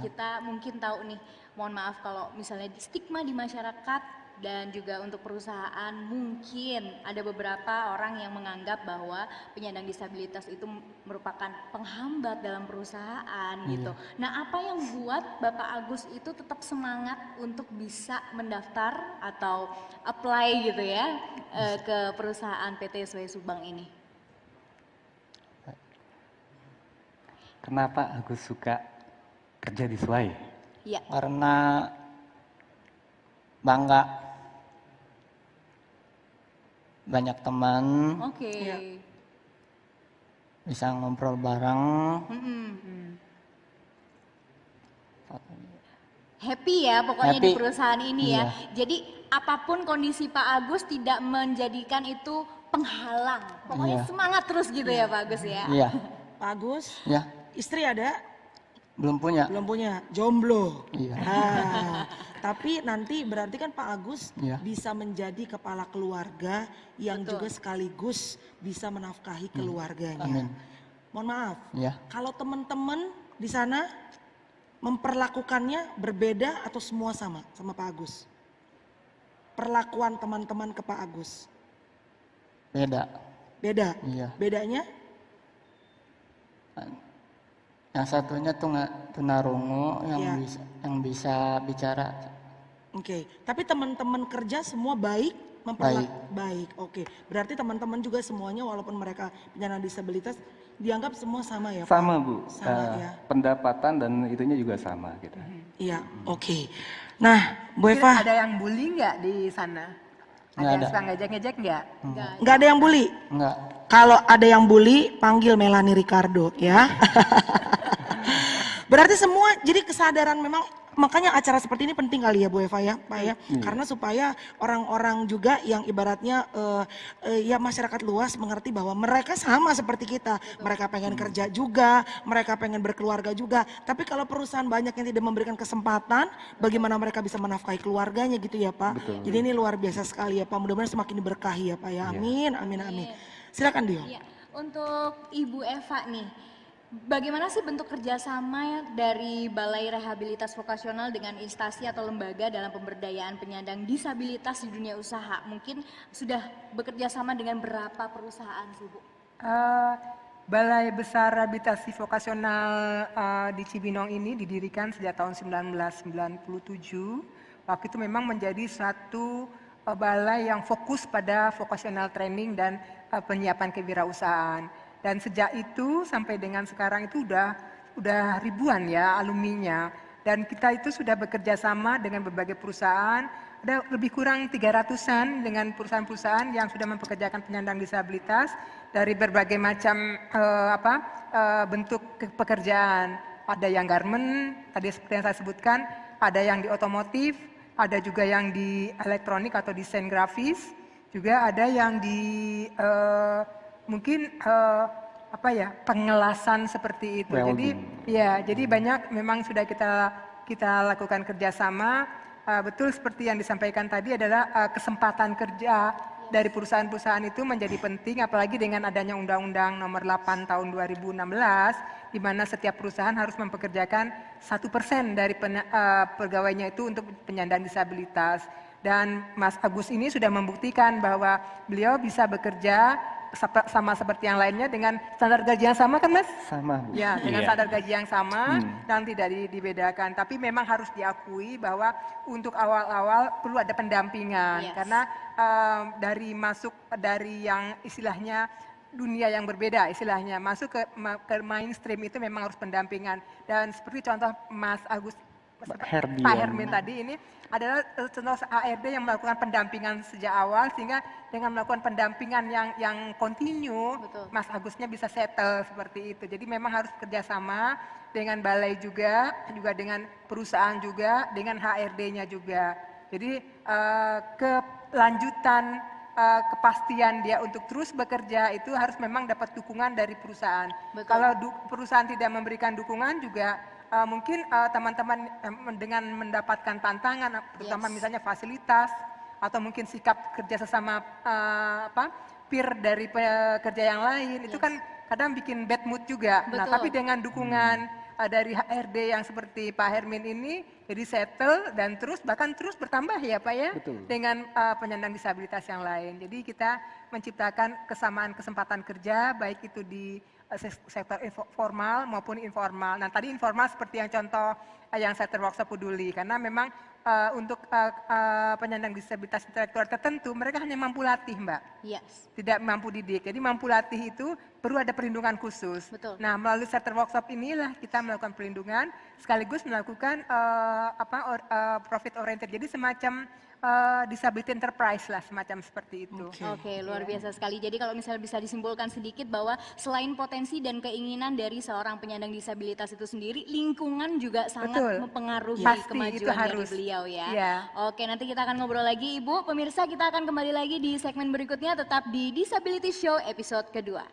kita mungkin tahu nih, mohon maaf kalau misalnya stigma di masyarakat dan juga untuk perusahaan mungkin ada beberapa orang yang menganggap bahwa penyandang disabilitas itu merupakan penghambat dalam perusahaan gitu. Nah, apa yang buat Bapak Agus itu tetap semangat untuk bisa mendaftar atau apply gitu ya ke perusahaan PT SW Subang ini? Kenapa Agus suka kerja di SWAY? Iya. Karena bangga, banyak teman, Oke. bisa ngobrol bareng. Happy ya pokoknya di Happy. perusahaan ini ya. Iya. Jadi apapun kondisi Pak Agus tidak menjadikan itu penghalang. Pokoknya Iya. semangat terus gitu ya Pak Agus ya. Iya, Pak Agus, ya, istri ada? belum punya. Belum punya, jomblo. Iya. Ah, tapi nanti berarti kan Pak Agus Iya. bisa menjadi kepala keluarga yang juga sekaligus bisa menafkahi keluarganya. Amin. Mohon maaf, Ya, kalau teman-teman di sana memperlakukannya berbeda atau semua sama Pak Agus? Perlakuan teman-teman ke Pak Agus beda. beda. Iya. Bedanya? Yang satunya tunarungu Iya. yang bisa bicara. Oke, tapi teman-teman kerja semua baik, baik. Oke, berarti teman-teman juga semuanya walaupun mereka penyandang disabilitas dianggap semua sama ya, Pak? Sama Bu, Sama ya. pendapatan dan itunya juga sama gitu. Iya, oke. Nah, Bu Mungkin Eva, ada yang bully nggak di sana? Ada Nggak yang ada. suka ngejek-ngejek nggak? nggak ada yang bully? Enggak. Kalau ada yang bully, panggil Melanie Ricardo ya. Berarti semua jadi kesadaran memang, makanya acara seperti ini penting kali ya Bu Eva ya Pak ya. Karena supaya orang-orang juga yang ibaratnya ya masyarakat luas mengerti bahwa mereka sama seperti kita. Mereka pengen kerja juga, mereka pengen berkeluarga juga. Tapi kalau perusahaan banyak yang tidak memberikan kesempatan, bagaimana mereka bisa menafkahi keluarganya gitu ya Pak. Jadi ini luar biasa sekali ya Pak. Mudah-mudahan semakin diberkahi ya Pak ya. Amin, amin, amin. Silakan Dio. Iya. Untuk Ibu Eva nih, bagaimana sih bentuk kerjasama dari Balai Rehabilitas Vokasional dengan instansi atau lembaga dalam pemberdayaan penyandang disabilitas di dunia usaha? Mungkin sudah bekerja sama dengan berapa perusahaan sih Bu? Balai Besar Rehabilitasi Vokasional di Cibinong ini didirikan sejak tahun 1997. Waktu itu memang menjadi satu balai yang fokus pada vocational training dan penyiapan kewirausahaan. Dan sejak itu sampai dengan sekarang itu udah ribuan ya alumninya. Dan kita itu sudah bekerja sama dengan berbagai perusahaan, ada lebih kurang 300-an dengan perusahaan-perusahaan yang sudah mempekerjakan penyandang disabilitas dari berbagai macam bentuk pekerjaan. Ada yang garment, tadi seperti yang saya sebutkan, ada yang di otomotif, ada juga yang di elektronik atau desain grafis, juga ada yang di mungkin pengelasan seperti itu. Jadi banyak memang sudah kita lakukan kerjasama. Betul seperti yang disampaikan tadi adalah kesempatan kerja dari perusahaan-perusahaan itu menjadi penting, apalagi dengan adanya Undang-Undang Nomor 8 Tahun 2016, di mana setiap perusahaan harus mempekerjakan 1% dari pegawainya itu untuk penyandang disabilitas. Dan Mas Agus ini sudah membuktikan bahwa beliau bisa bekerja sama seperti yang lainnya dengan standar gaji yang sama kan Mas? Sama Bu. Ya, dengan standar gaji yang sama dan tidak dibedakan. Tapi memang harus diakui bahwa untuk awal-awal perlu ada pendampingan. Karena dari yang istilahnya dunia yang berbeda istilahnya, masuk ke mainstream itu memang harus pendampingan. Dan seperti contoh Mas Agus, Pak Hermin tadi ini adalah contoh ARD yang melakukan pendampingan sejak awal, sehingga dengan melakukan pendampingan yang kontinu, Mas Agusnya bisa settle seperti itu. Jadi memang harus kerjasama dengan balai juga dengan perusahaan juga, dengan HRD-nya juga. Jadi kelanjutan kepastian dia untuk terus bekerja itu harus memang dapat dukungan dari perusahaan. Kalau perusahaan tidak memberikan dukungan juga mungkin teman-teman dengan mendapatkan tantangan, terutama misalnya fasilitas atau mungkin sikap kerja sesama peer dari pekerja yang lain, itu kan kadang bikin bad mood juga. Nah, tapi dengan dukungan dari HRD yang seperti Pak Hermin ini jadi settle dan bahkan terus bertambah ya Pak ya. Betul. Dengan penyandang disabilitas yang lain. Jadi kita menciptakan kesamaan kesempatan kerja baik itu di sektor formal maupun informal. Nah tadi informal seperti yang contoh yang Center Workshop Peduli, karena memang untuk penyandang disabilitas intelektual tertentu mereka hanya mampu latih Mbak, Yes. tidak mampu didik. Jadi mampu latih itu perlu ada perlindungan khusus. Betul. Nah melalui Center Workshop inilah kita melakukan perlindungan sekaligus melakukan profit oriented. Jadi semacam disability enterprise lah, semacam seperti itu. Oke, luar biasa sekali. Jadi kalau misalnya bisa disimpulkan sedikit bahwa selain potensi dan keinginan dari seorang penyandang disabilitas itu sendiri, lingkungan juga sangat Betul. mempengaruhi Pasti, itu kemajuan dari harus. beliau ya. Iya. Oke, nanti kita akan ngobrol lagi Ibu. Pemirsa, kita akan kembali lagi di segmen berikutnya tetap di Disability Show episode kedua.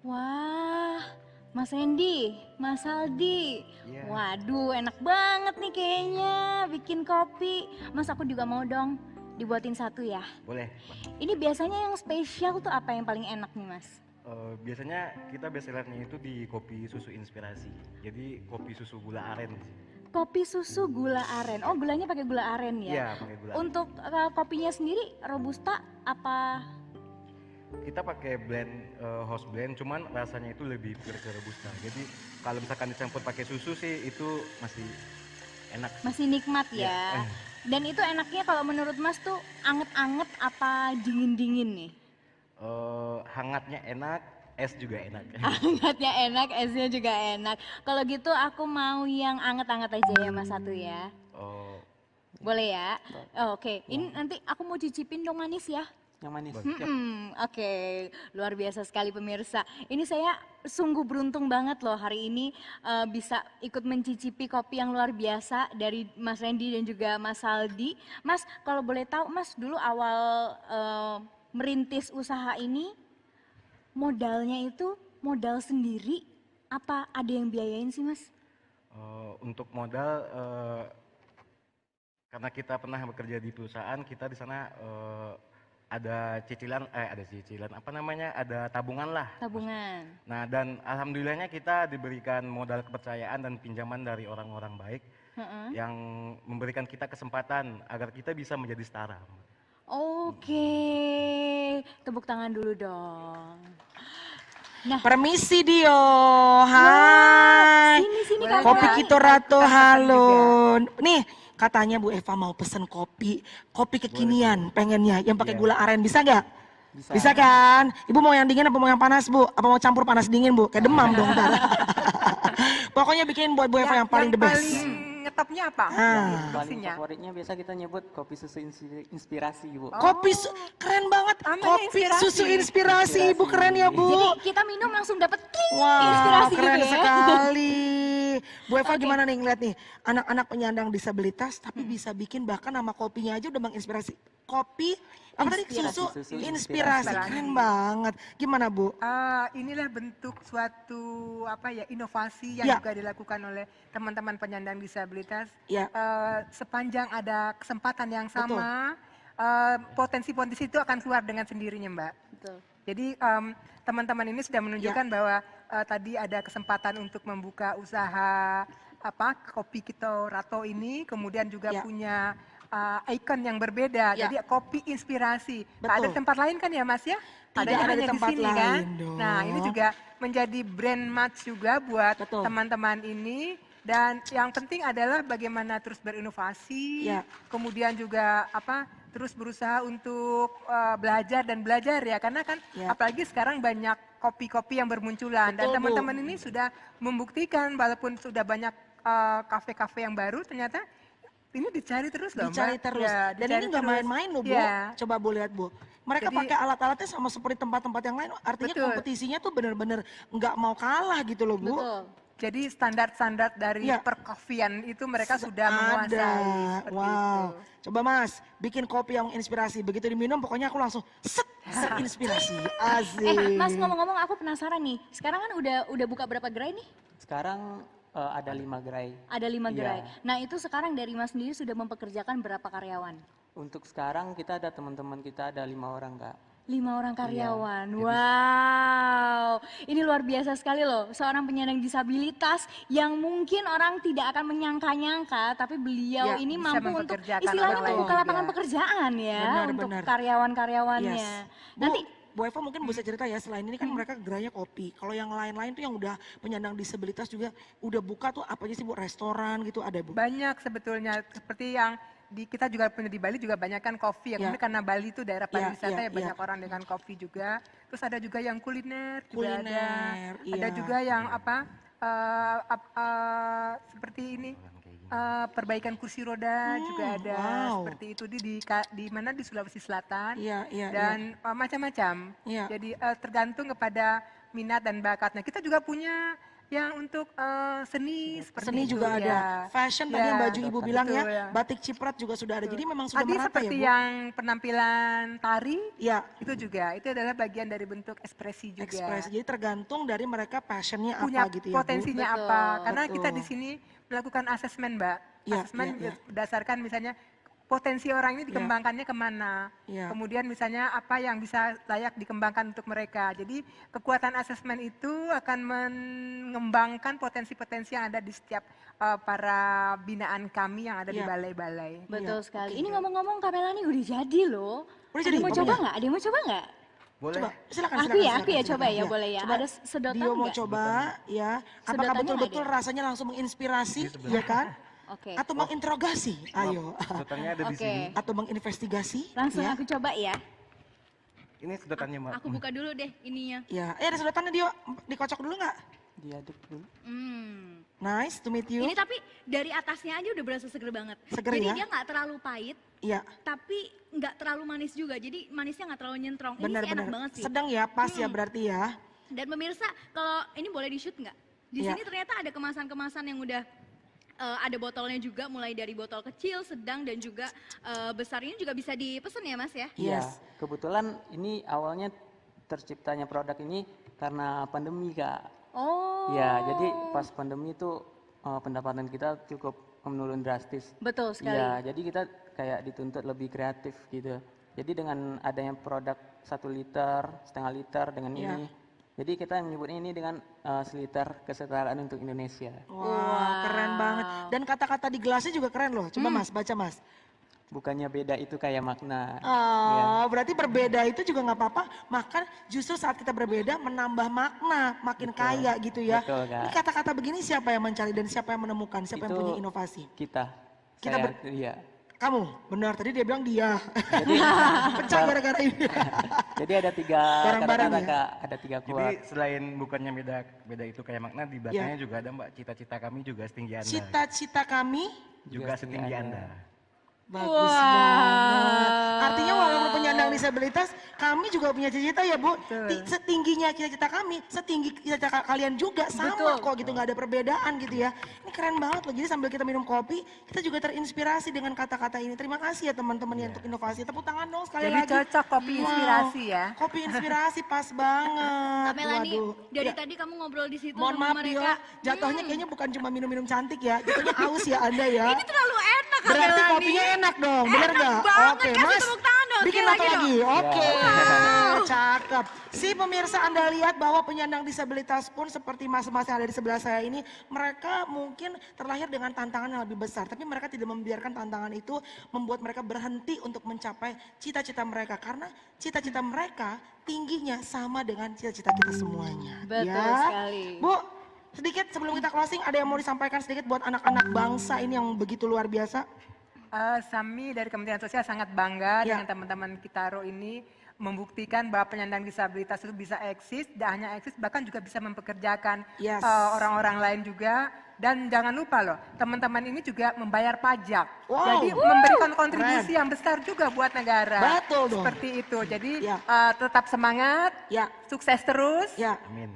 Wah, Mas Hendy, Mas Aldi. Iya. Waduh, enak banget nih kayaknya bikin kopi. Mas, aku juga mau dong dibuatin satu ya. Boleh. Ini biasanya yang spesial tuh apa yang paling enak nih, Mas? Biasanya kita bestsellernya itu di kopi susu inspirasi. Jadi kopi susu gula aren. Kopi susu gula aren. Oh, gulanya pakai gula aren ya? Iya, pakai gula aren. Untuk kopinya sendiri robusta apa? Kita pakai blend house blend, cuman rasanya itu lebih pure ke robusta. Jadi kalau misalkan dicampur pakai susu sih itu masih enak. Masih nikmat ya. Iya. Dan itu enaknya kalau menurut Mas tuh anget-anget apa dingin-dingin nih? Hangatnya enak, es juga enak. Angetnya enak, esnya juga enak. Kalau gitu aku mau yang anget-anget aja ya Mas satu ya. Oh, Boleh ya? Oh, Oke, ini nanti aku mau cicipin dong manis ya. Yang manis. Oke, luar biasa sekali pemirsa. Ini saya sungguh beruntung banget loh hari ini bisa ikut mencicipi kopi yang luar biasa dari Mas Randy dan juga Mas Aldi. Mas, kalau boleh tahu Mas dulu awal merintis usaha ini modalnya itu modal sendiri apa ada yang biayain sih Mas? untuk modal karena kita pernah bekerja di perusahaan, kita di sana ada cicilan apa namanya, ada tabungan lah. Tabungan. Nah, dan alhamdulillahnya kita diberikan modal kepercayaan dan pinjaman dari orang-orang baik yang memberikan kita kesempatan agar kita bisa menjadi setara. Oke, tepuk tangan dulu dong. Nah, Permisi Dio, hai. Sini Kopi Kito Rato, halo. Nih, katanya Bu Eva mau pesen kopi kekinian pengennya yang pakai gula aren, bisa nggak? Bisa kan? Ibu mau yang dingin apa mau yang panas Bu? Apa mau campur panas dingin Bu? Kayak demam dong ntar. Pokoknya bikin buat Bu Eva yang paling the best. Ngetopnya apa? Paling Fungsinya? favoritnya biasa kita nyebut kopi susu inspirasi, Bu. Keren banget. Namanya Kopi inspirasi. susu inspirasi, Ibu keren ya Bu. jadi kita minum langsung dapat Wah, inspirasi keren gitu ya. sekali. Asik. Bu Eva gimana nih ngeliat nih anak-anak penyandang disabilitas tapi bisa bikin bahkan nama kopinya aja udah menginspirasi. Kopi apa tadi susu inspirasi keren banget. Gimana Bu? Inilah bentuk suatu inovasi yang juga dilakukan oleh teman-teman penyandang disabilitas. Sepanjang ada kesempatan yang sama, potensi-potensi itu akan keluar dengan sendirinya, Mbak. Betul. Jadi teman-teman ini sudah menunjukkan bahwa tadi ada kesempatan untuk membuka usaha kopi Kito Rato ini, kemudian juga punya ikon yang berbeda. Jadi kopi inspirasi. Nah, ada di tempat lain kan ya Mas ya? Tidak ada di tempat sini, lain kan? dong. Nah ini juga menjadi brand match juga buat teman-teman ini. Dan yang penting adalah bagaimana terus berinovasi, kemudian juga terus berusaha untuk belajar dan belajar ya, karena kan apalagi sekarang banyak kopi-kopi yang bermunculan. Dan teman-teman ini sudah membuktikan walaupun sudah banyak kafe-kafe yang baru, ternyata ini dicari terus loh, Dicari Mbak. terus. Ya, Dan dicari ini nggak terus. main-main loh Bu. Ya. Coba Bu lihat Bu. Mereka Jadi- pakai alat-alatnya sama seperti tempat-tempat yang lain. Artinya Betul. kompetisinya tuh bener-bener nggak mau kalah gitu loh Bu. Jadi standar-standar dari perkopian itu mereka sudah menguasai. Seperti Wow. itu. Coba Mas, bikin kopi yang inspirasi. Begitu diminum pokoknya aku langsung set inspirasi. Asik. Mas ngomong-ngomong aku penasaran nih. Sekarang kan udah buka berapa gerai nih? Sekarang ada 5 gerai. Ada 5 Iya. gerai. Nah itu sekarang dari Mas sendiri sudah mempekerjakan berapa karyawan? Untuk sekarang kita ada teman-teman kita ada 5 orang Kak. 5 orang karyawan. Jadi- Wow, ini luar biasa sekali loh. Seorang penyandang disabilitas yang mungkin orang tidak akan menyangka-nyangka, tapi beliau Ya, ini bisa mampu untuk mempekerjakan istilahnya orang lain membuka juga. lapangan pekerjaan ya Benar, untuk benar. karyawan-karyawannya. Yes. Nanti Bu Eva mungkin bisa cerita ya, selain ini kan mereka gerainya kopi. Kalau yang lain-lain tuh yang udah penyandang disabilitas juga udah buka tuh apa aja sih Bu? Restoran gitu ada Bu? Banyak sebetulnya, seperti yang kita juga punya di Bali juga banyak kan kopi ya. Kemudian karena Bali itu daerah pariwisata ya, banyak orang dengan kopi juga. Terus ada juga yang kuliner juga Kuliner, ada. Ada juga yang seperti ini perbaikan kursi roda juga ada. wow. Seperti itu di mana di Sulawesi Selatan. Iya, iya, Dan macam-macam. Iya. Jadi tergantung kepada minat dan bakat. Nah kita juga punya yang untuk seni seperti Seni itu, juga ada. ya. Fashion tadi Ya, yang baju Ibu bilang betul, ya, batik ciprat juga sudah ada. Jadi memang sudah Tadi merata seperti ya Bu? yang penampilan tari, Ya, itu juga, itu adalah bagian dari bentuk ekspresi juga. ekspresi. Jadi tergantung dari mereka passionnya Punya apa gitu ya Bu? potensinya Betul, apa. Karena betul. kita di sini melakukan asesmen Mbak. Ya, Asesmen ya, ya. berdasarkan misalnya potensi orang ini dikembangkannya kemana. Ya. Kemudian misalnya apa yang bisa layak dikembangkan untuk mereka. Jadi kekuatan asesmen itu akan mengembangkan potensi-potensi yang ada di setiap para binaan kami yang ada di Ya. balai-balai. betul Iya, sekali. oke, Ini oke. ngomong-ngomong Kak Melani udah jadi loh. Udah Ada jadi? mau Apa coba ya? nggak? Ada yang mau coba nggak? Boleh. Coba, silakan, Aku silakan, ya, silakan, coba silakan. ya, boleh ya. Coba Ada sedotan Dio mau nggak? coba ya. Apakah Sedotannya betul-betul nggak rasanya langsung menginspirasi, ya kan? Oke. Atau menginterogasi? Ayo. Sedotannya ada di Oke. sini. Atau menginvestigasi? Langsung ya. aku coba ya. Ini sedotannya Mbak. Aku buka dulu deh ininya. Ya, ada sedotannya Dio. Dikocok dulu nggak? Diaduk dulu. Nice to meet you. Ini tapi dari atasnya aja udah berasa seger banget. Seger Jadi ya? dia nggak terlalu pahit, Iya, tapi nggak terlalu manis juga. Jadi manisnya nggak terlalu nyentrong. Ini sih benar-benar. enak banget sih. Sedang ya, pas ya berarti ya. Dan pemirsa, kalau ini boleh di shoot nggak? Di Iya. sini ternyata ada kemasan-kemasan yang udah ada botolnya juga, mulai dari botol kecil, sedang, dan juga besar. Ini juga bisa dipesan ya Mas ya? Iya, Yes. kebetulan ini awalnya terciptanya produk ini karena pandemi Kak. Oh. Ya, jadi pas pandemi itu pendapatan kita cukup menurun drastis. Betul sekali. Iya, jadi kita kayak dituntut lebih kreatif gitu. Jadi dengan adanya produk 1 liter, setengah liter dengan Iya. ini. Jadi kita menyebutnya ini dengan seliter kesetaraan untuk Indonesia. Wah, keren banget. Dan kata-kata di gelasnya juga keren loh. Coba Mas, baca Mas. Bukannya beda itu kayak makna. Oh, berarti berbeda itu juga nggak apa-apa. Maka justru saat kita berbeda menambah makna, makin kaya gitu ya. Betul, Kak. Ini kata-kata begini siapa yang mencari dan siapa yang menemukan, siapa yang Itu punya inovasi? Kita. Kita Saya, iya. Kamu, benar tadi dia bilang dia. Pecah gara-gara ini. Jadi ada 3 Barang-barang kata-kata ya? Kak, ada 3 Jadi kuat. selain bukannya beda itu kayak makna, di belakangnya juga ada Mbak, cita-cita kami juga setinggi Anda. Cita-cita kami Juga setinggi Anda. Bagus banget. Artinya walaupun penyandang disabilitas, kami juga punya cita-cita ya Bu. Setingginya cita-cita kami, setinggi cita-cita kalian juga sama kok gitu, nggak ada perbedaan gitu ya. Ini keren banget loh, jadi sambil kita minum kopi, kita juga terinspirasi dengan kata-kata ini. Terima kasih ya teman-teman yang untuk inovasi. Tepuk tangan dong sekali Jadi lagi. cocok kopi inspirasi ya. Kopi inspirasi pas banget. Kak Melani, Waduh. dari Ya. tadi kamu ngobrol di situ Mohon sama maaf mereka. Dio, jatuhnya kayaknya bukan cuma minum-minum cantik ya, jatuhnya aus ya Anda ya. Ini terlalu enak Kak Berarti Melani. kopinya enak dong, bener Enak nggak? banget, Oke, kasih Mas. tepuk tangan dong, Bikin sekali satu lagi lagi, dong. oke. Wow. Cakep. Si pemirsa Anda lihat bahwa penyandang disabilitas pun seperti mas-mas yang ada di sebelah saya ini, mereka mungkin terlahir dengan tantangan yang lebih besar. Tapi mereka tidak membiarkan tantangan itu membuat mereka berhenti untuk mencapai cita-cita mereka. Karena cita-cita mereka tingginya sama dengan cita-cita kita semuanya. Betul sekali. Bu, sedikit sebelum kita closing, ada yang mau disampaikan sedikit buat anak-anak bangsa ini yang begitu luar biasa? Kami dari Kementerian Sosial sangat bangga dengan teman-teman Kitaro ini membuktikan bahwa penyandang disabilitas itu bisa eksis, tidak hanya eksis, bahkan juga bisa mempekerjakan orang-orang lain juga. Dan jangan lupa loh, teman-teman ini juga membayar pajak. Wow. Jadi memberikan kontribusi yang besar juga buat negara. Betul dong. Seperti itu. Jadi tetap semangat, sukses terus.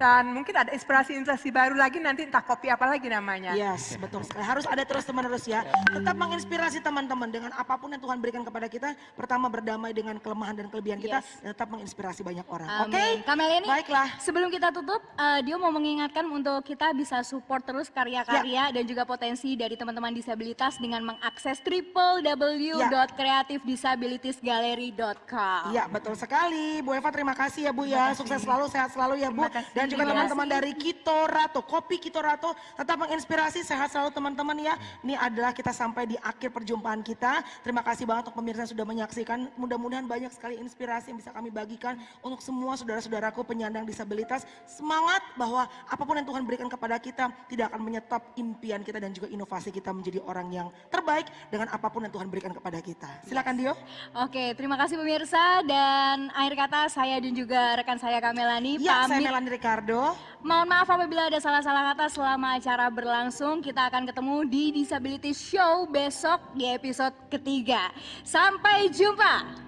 Dan mungkin ada inspirasi-inspirasi baru lagi nanti entah kopi apa lagi namanya. Yes, betul sekali. Harus ada terus-menerus ya. Tetap menginspirasi teman-teman dengan apapun yang Tuhan berikan kepada kita. Pertama berdamai dengan kelemahan dan kelebihan kita. Dan tetap menginspirasi banyak orang. Oke? Kak Melani, baiklah. Sebelum kita tutup, Dio mau mengingatkan untuk kita bisa support terus karya-karya dan juga potensi dari teman-teman disabilitas dengan mengakses www.creativedisabilitiesgallery.com. Iya, betul sekali. Bu Eva, terima kasih ya Bu ya. Sukses selalu, sehat selalu ya Bu. Dan juga teman-teman dari Kitorato, Kopi Kitorato, tetap menginspirasi, sehat selalu teman-teman ya. Ini adalah kita sampai di akhir perjumpaan kita. Terima kasih banget untuk pemirsa yang sudah menyaksikan. Mudah-mudahan banyak sekali inspirasi yang bisa kami bagikan untuk semua saudara-saudaraku penyandang disabilitas. Semangat bahwa apapun yang Tuhan berikan kepada kita tidak akan menyetop impian kita dan juga inovasi kita menjadi orang yang terbaik dengan apapun yang Tuhan berikan kepada kita. Silakan Dio. Oke, terima kasih pemirsa, dan akhir kata saya dan juga rekan saya Kak Melani Ya, saya pamit. Melani Ricardo. Mohon maaf apabila ada salah-salah kata selama acara berlangsung. Kita akan ketemu di Disability Show besok di episode ketiga. Sampai jumpa.